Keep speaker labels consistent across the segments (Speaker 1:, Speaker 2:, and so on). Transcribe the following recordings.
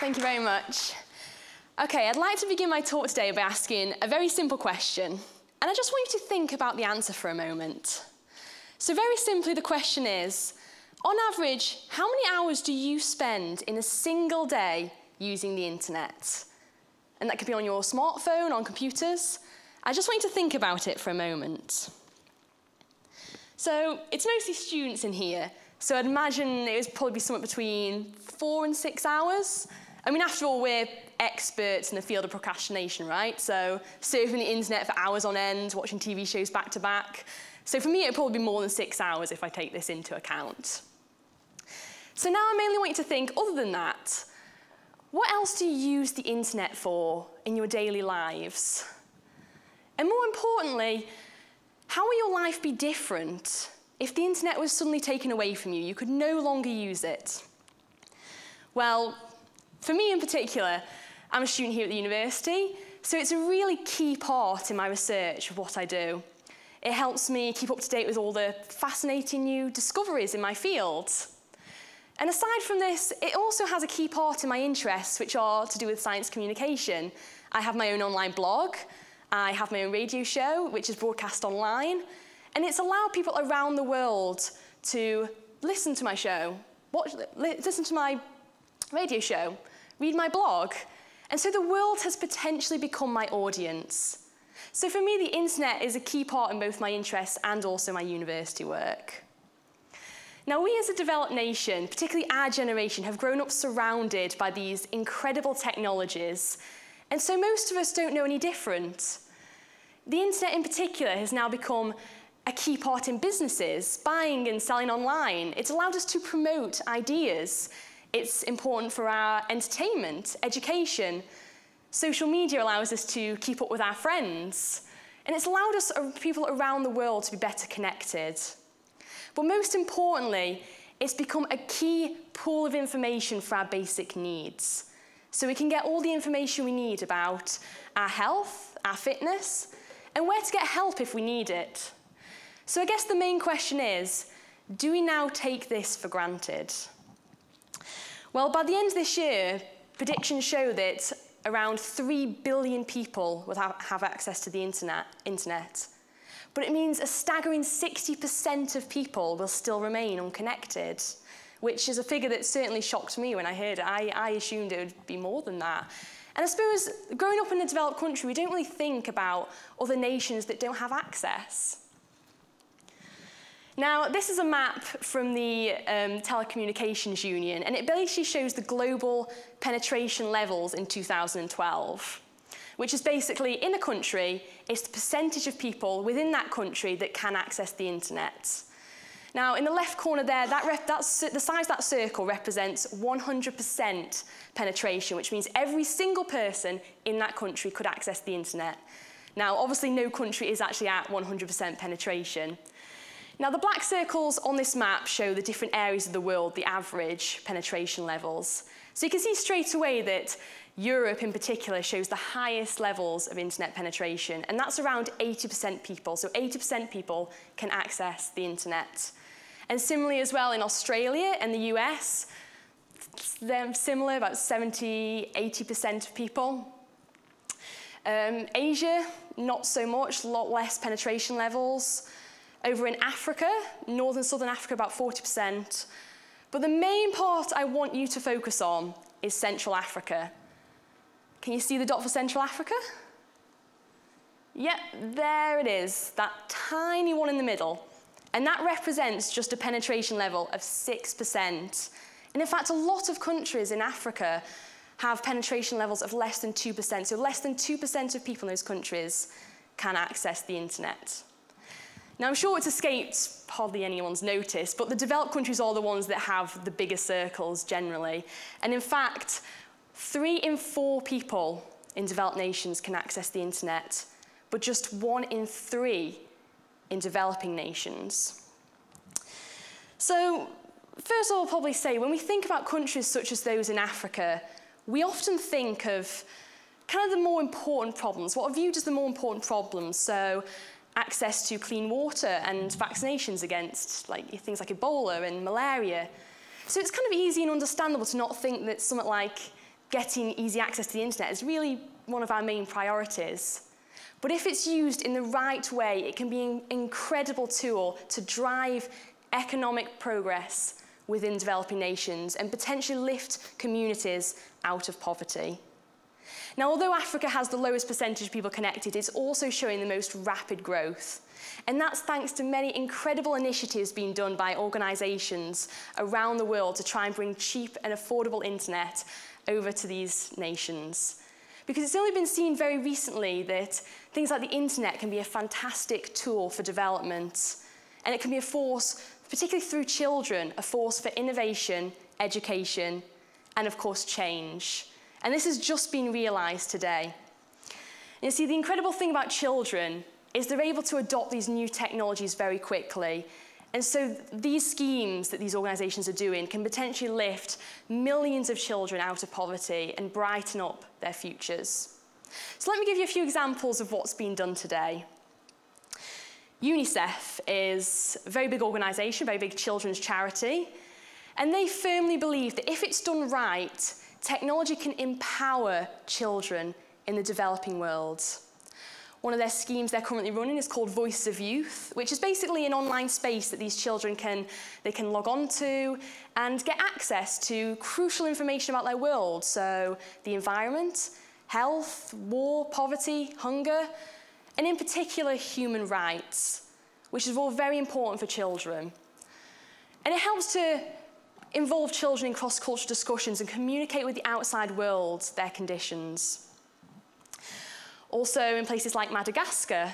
Speaker 1: Thank you very much. Okay, I'd like to begin my talk today by asking a very simple question, and I just want you to think about the answer for a moment. So very simply, the question is, on average, how many hours do you spend in a single day using the internet? And that could be on your smartphone, on computers. I just want you to think about it for a moment. So it's mostly students in here, so I'd imagine it would probably be somewhere between 4 and 6 hours. I mean, after all, we're experts in the field of procrastination, right? So surfing the internet for hours on end, watching TV shows back to back. So for me, it'd probably be more than 6 hours if I take this into account. So now I mainly want you to think, other than that, what else do you use the internet for in your daily lives? And more importantly, how will your life be different if the internet was suddenly taken away from you? You could no longer use it. Well, for me in particular, I'm a student here at the university, so it's a really key part in my research of what I do. It helps me keep up to date with all the fascinating new discoveries in my field. And aside from this, it also has a key part in my interests, which are to do with science communication. I have my own online blog, I have my own radio show, which is broadcast online, and it's allowed people around the world to listen to my show, listen to my radio show, read my blog, and so the world has potentially become my audience. So for me, the internet is a key part in both my interests and also my university work. Now, we as a developed nation, particularly our generation, have grown up surrounded by these incredible technologies, and so most of us don't know any different. The internet in particular has now become a key part in businesses, buying and selling online. It's allowed us to promote ideas. It's important for our entertainment, education. Social media allows us to keep up with our friends. And it's allowed us, people around the world, to be better connected. But most importantly, it's become a key pool of information for our basic needs. So we can get all the information we need about our health, our fitness, and where to get help if we need it. So I guess the main question is, do we now take this for granted? Well, by the end of this year, predictions show that around 3 billion people will have access to the internet. But it means a staggering 60% of people will still remain unconnected, which is a figure that certainly shocked me when I heard it. I assumed it would be more than that. And I suppose, growing up in a developed country, we don't really think about other nations that don't have access. Now, this is a map from the Telecommunications Union, and it basically shows the global penetration levels in 2012, which is basically, in a country, it's the percentage of people within that country that can access the internet. Now, in the left corner there, the size of that circle represents 100% penetration, which means every single person in that country could access the internet. Now, obviously, no country is actually at 100% penetration. Now, the black circles on this map show the different areas of the world, the average penetration levels. So you can see straight away that Europe in particular shows the highest levels of internet penetration, and that's around 80% people. So 80% people can access the internet. And similarly as well in Australia and the US, they're similar, about 70–80% of people. Asia, not so much, a lot less penetration levels. Over in Africa, northern southern Africa, about 40%. But the main part I want you to focus on is Central Africa. Can you see the dot for Central Africa? Yep, there it is, that tiny one in the middle. And that represents just a penetration level of 6%. And in fact, a lot of countries in Africa have penetration levels of less than 2%. So less than 2% of people in those countries can access the internet. Now, I'm sure it's escaped hardly anyone's notice, but the developed countries are the ones that have the bigger circles generally. And in fact, 3 in 4 people in developed nations can access the internet, but just 1 in 3 in developing nations. So, first of all, I'll probably say, when we think about countries such as those in Africa, we often think of kind of the more important problems, what are viewed as the more important problems. So, access to clean water and vaccinations against things like Ebola and malaria. So it's kind of easy and understandable to not think that something like getting easy access to the internet is really one of our main priorities. But if it's used in the right way, it can be an incredible tool to drive economic progress within developing nations and potentially lift communities out of poverty. Now, although Africa has the lowest percentage of people connected, it's also showing the most rapid growth. And that's thanks to many incredible initiatives being done by organisations around the world to try and bring cheap and affordable internet over to these nations. Because it's only been seen very recently that things like the internet can be a fantastic tool for development. And it can be a force, particularly through children, a force for innovation, education, and of course change. And this has just been realised today. And you see, the incredible thing about children is they're able to adopt these new technologies very quickly. And so these schemes that these organisations are doing can potentially lift millions of children out of poverty and brighten up their futures. So let me give you a few examples of what's been done today. UNICEF is a very big organisation, very big children's charity, and they firmly believe that if it's done right, technology can empower children in the developing world. One of their schemes they're currently running is called Voices of Youth, which is basically an online space that these children can log on to and get access to crucial information about their world, so the environment, health, war, poverty, hunger, and in particular human rights, which is all very important for children. And it helps to involve children in cross-cultural discussions and communicate with the outside world their conditions. Also, in places like Madagascar,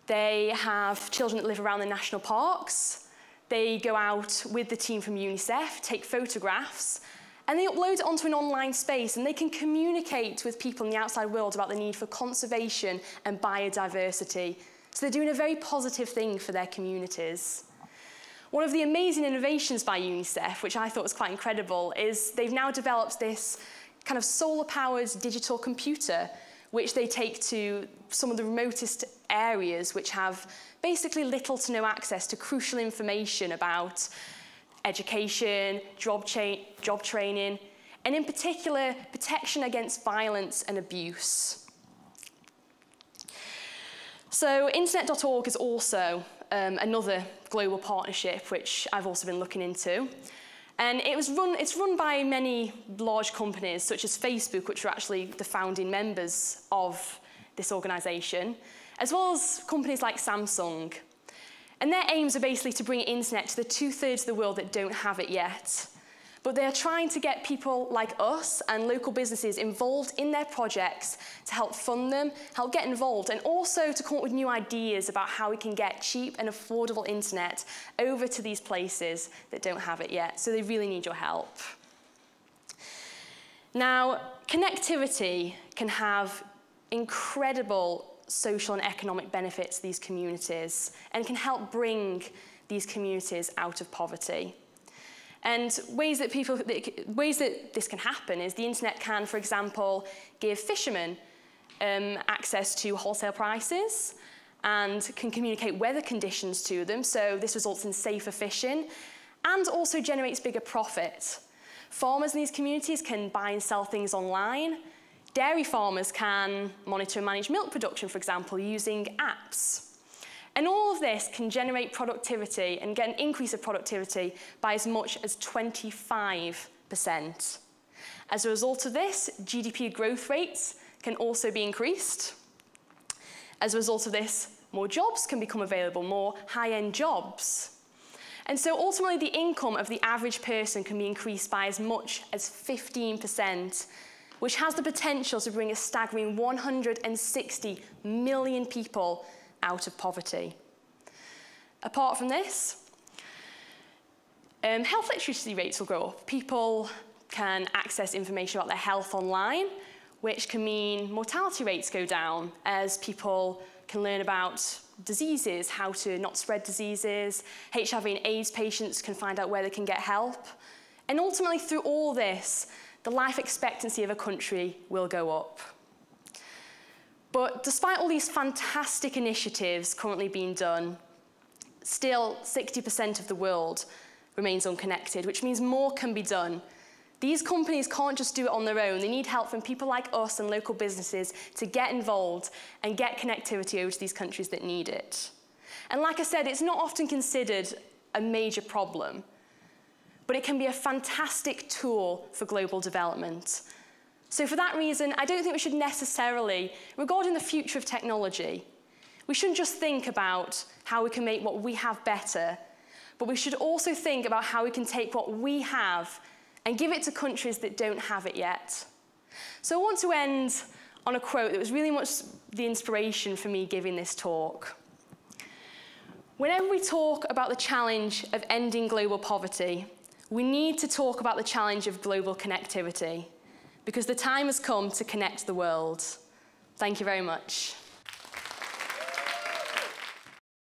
Speaker 1: they have children that live around the national parks. They go out with the team from UNICEF, take photographs, and they upload it onto an online space, and they can communicate with people in the outside world about the need for conservation and biodiversity. So they're doing a very positive thing for their communities. One of the amazing innovations by UNICEF, which I thought was quite incredible, is they've now developed this kind of solar-powered digital computer, which they take to some of the remotest areas which have basically little to no access to crucial information about education, job training, and in particular, protection against violence and abuse. So Internetorg is also another global partnership which I've also been looking into. And it's run by many large companies, such as Facebook, which are actually the founding members of this organisation, as well as companies like Samsung. And their aims are basically to bring internet to the 2/3 of the world that don't have it yet. But they are trying to get people like us and local businesses involved in their projects to help fund them, help get involved, and also to come up with new ideas about how we can get cheap and affordable internet over to these places that don't have it yet. So they really need your help. Now, connectivity can have incredible social and economic benefits to these communities and can help bring these communities out of poverty. And ways that this can happen is the internet can, for example, give fishermen access to wholesale prices and can communicate weather conditions to them, so this results in safer fishing and also generates bigger profit. Farmers in these communities can buy and sell things online. Dairy farmers can monitor and manage milk production, for example, using apps. And all of this can generate productivity and get an increase of productivity by as much as 25%. As a result of this, GDP growth rates can also be increased. As a result of this, more jobs can become available, more high-end jobs. And so ultimately, the income of the average person can be increased by as much as 15%, which has the potential to bring a staggering 160 million people out of poverty. Apart from this, health literacy rates will grow up. People can access information about their health online, which can mean mortality rates go down as people can learn about diseases, how to not spread diseases. HIV and AIDS patients can find out where they can get help. And ultimately, through all this, the life expectancy of a country will go up. But despite all these fantastic initiatives currently being done, still 60% of the world remains unconnected, which means more can be done. These companies can't just do it on their own. They need help from people like us and local businesses to get involved and get connectivity over to these countries that need it. And like I said, it's not often considered a major problem, but it can be a fantastic tool for global development. So for that reason, I don't think we should necessarily, regarding the future of technology, we shouldn't just think about how we can make what we have better, but we should also think about how we can take what we have and give it to countries that don't have it yet. So I want to end on a quote that was really much the inspiration for me giving this talk. Whenever we talk about the challenge of ending global poverty, we need to talk about the challenge of global connectivity, because the time has come to connect the world. Thank you very much.